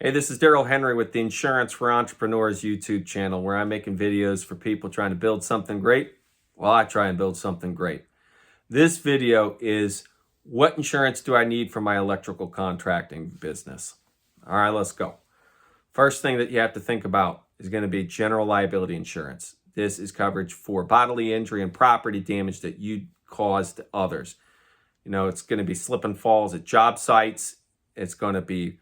Hey, this is Daryl Henry with the Insurance for Entrepreneurs YouTube channel, where I'm making videos for people trying to build something great while I try and build something great. This video is what insurance do I need for my electrical contracting business? All right, let's go. First thing that you have to think about is going to be general liability insurance. This is coverage for bodily injury and property damage that you caused to others. You know, it's going to be slip and falls at job sites. It's going to be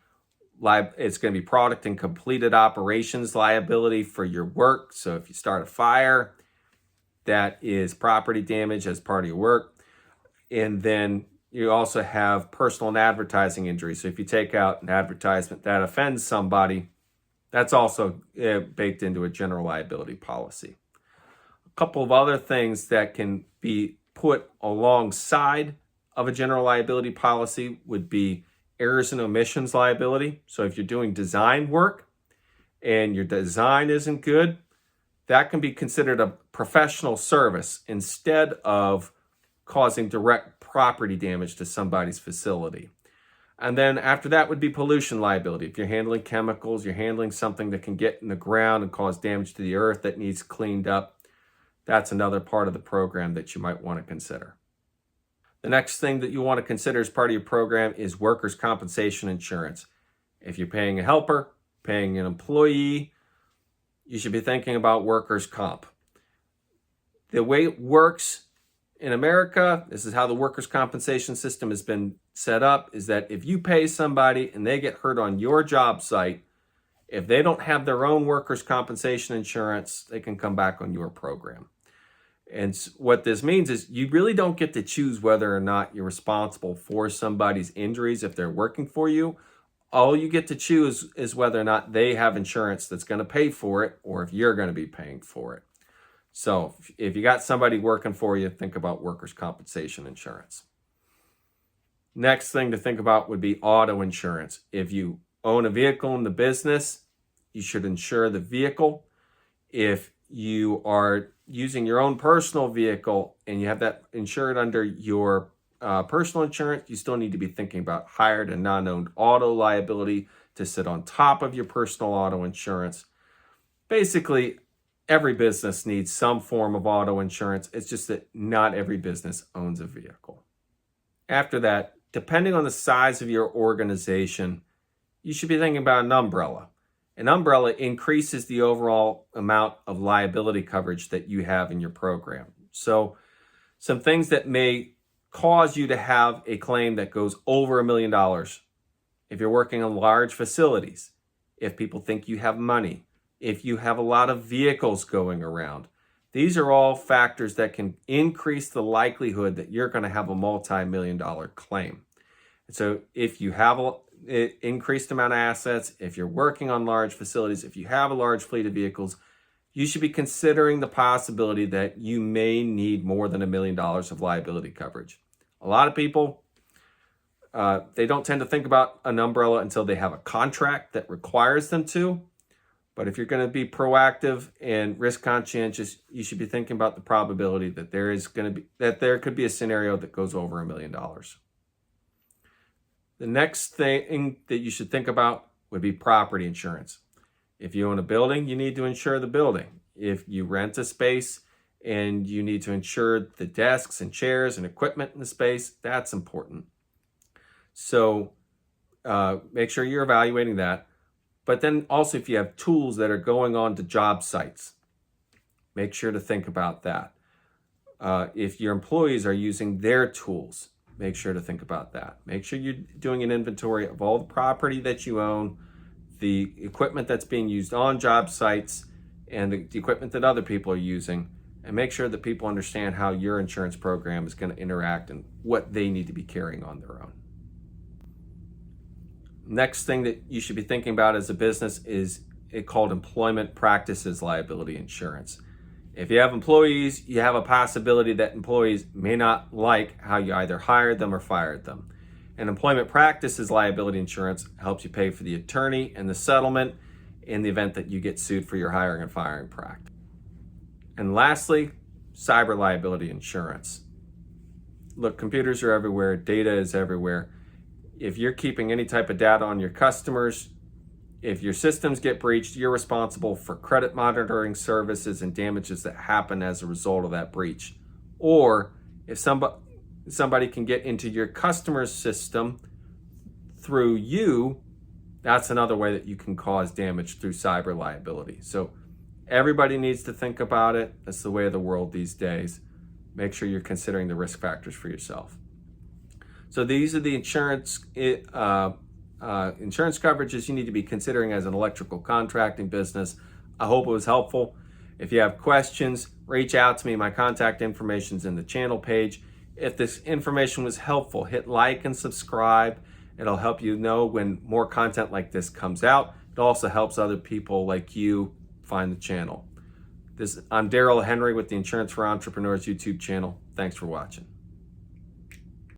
product and completed operations liability for your work. So if you start a fire, that is property damage as part of your work. And then you also have personal and advertising injury. So if you take out an advertisement that offends somebody, that's also baked into a general liability policy. A couple of other things that can be put alongside of a general liability policy would be errors and omissions liability. So if you're doing design work and your design isn't good, that can be considered a professional service instead of causing direct property damage to somebody's facility. And then after that would be pollution liability. If you're handling chemicals, you're handling something that can get in the ground and cause damage to the earth that needs cleaned up, that's another part of the program that you might want to consider. The next thing that you want to consider as part of your program is workers' compensation insurance. If you're paying a helper, paying an employee, you should be thinking about workers' comp. The way it works in America, this is how the workers' compensation system has been set up, is that if you pay somebody and they get hurt on your job site, if they don't have their own workers' compensation insurance, they can come back on your program. And what this means is you really don't get to choose whether or not you're responsible for somebody's injuries if they're working for you. All you get to choose is whether or not they have insurance that's going to pay for it or if you're going to be paying for it. So if you got somebody working for you, think about workers' compensation insurance. Next thing to think about would be auto insurance. If you own a vehicle in the business, you should insure the vehicle. If you are using your own personal vehicle and you have that insured under your personal insurance, you still need to be thinking about hired and non-owned auto liability to sit on top of your personal auto insurance. Basically, every business needs some form of auto insurance. It's just that not every business owns a vehicle. After that, depending on the size of your organization, you should be thinking about an umbrella. An umbrella increases the overall amount of liability coverage that you have in your program. So some things that may cause you to have a claim that goes over $1 million. If you're working on large facilities, if people think you have money, if you have a lot of vehicles going around, these are all factors that can increase the likelihood that you're going to have a multi-million-dollar claim. And so if you have an increased amount of assets, if you're working on large facilities, if you have a large fleet of vehicles, you should be considering the possibility that you may need more than $1 million of liability coverage. A lot of people, they don't tend to think about an umbrella until they have a contract that requires them to. But if you're going to be proactive and risk conscientious, you should be thinking about the probability that there could be a scenario that goes over $1 million. The next thing that you should think about would be property insurance. If you own a building, you need to insure the building. If you rent a space and you need to insure the desks and chairs and equipment in the space, that's important. So make sure you're evaluating that. But then also if you have tools that are going on to job sites, make sure to think about that. If your employees are using their tools, make sure to think about that. Make sure you're doing an inventory of all the property that you own, the equipment that's being used on job sites, and the equipment that other people are using, and make sure that people understand how your insurance program is going to interact and what they need to be carrying on their own. Next thing that you should be thinking about as a business is called employment practices liability insurance. If you have employees, you have a possibility that employees may not like how you either hired them or fired them. And employment practices liability insurance helps you pay for the attorney and the settlement in the event that you get sued for your hiring and firing practice. And lastly, cyber liability insurance. Look, computers are everywhere, data is everywhere. If you're keeping any type of data on your customers, If your systems get breached, you're responsible for credit monitoring services and damages that happen as a result of that breach. Or if somebody can get into your customer's system through you, that's another way that you can cause damage through cyber liability. So everybody needs to think about it. That's the way of the world these days. Make sure you're considering the risk factors for yourself. So these are the insurance coverages you need to be considering as an electrical contracting business. I hope it was helpful. If you have questions, reach out to me. My contact information is in the channel page. If this information was helpful, hit like and subscribe. It'll help you know when more content like this comes out. It also helps other people like you find the channel. I'm Daryl Henry with the Insurance for Entrepreneurs YouTube channel. Thanks for watching.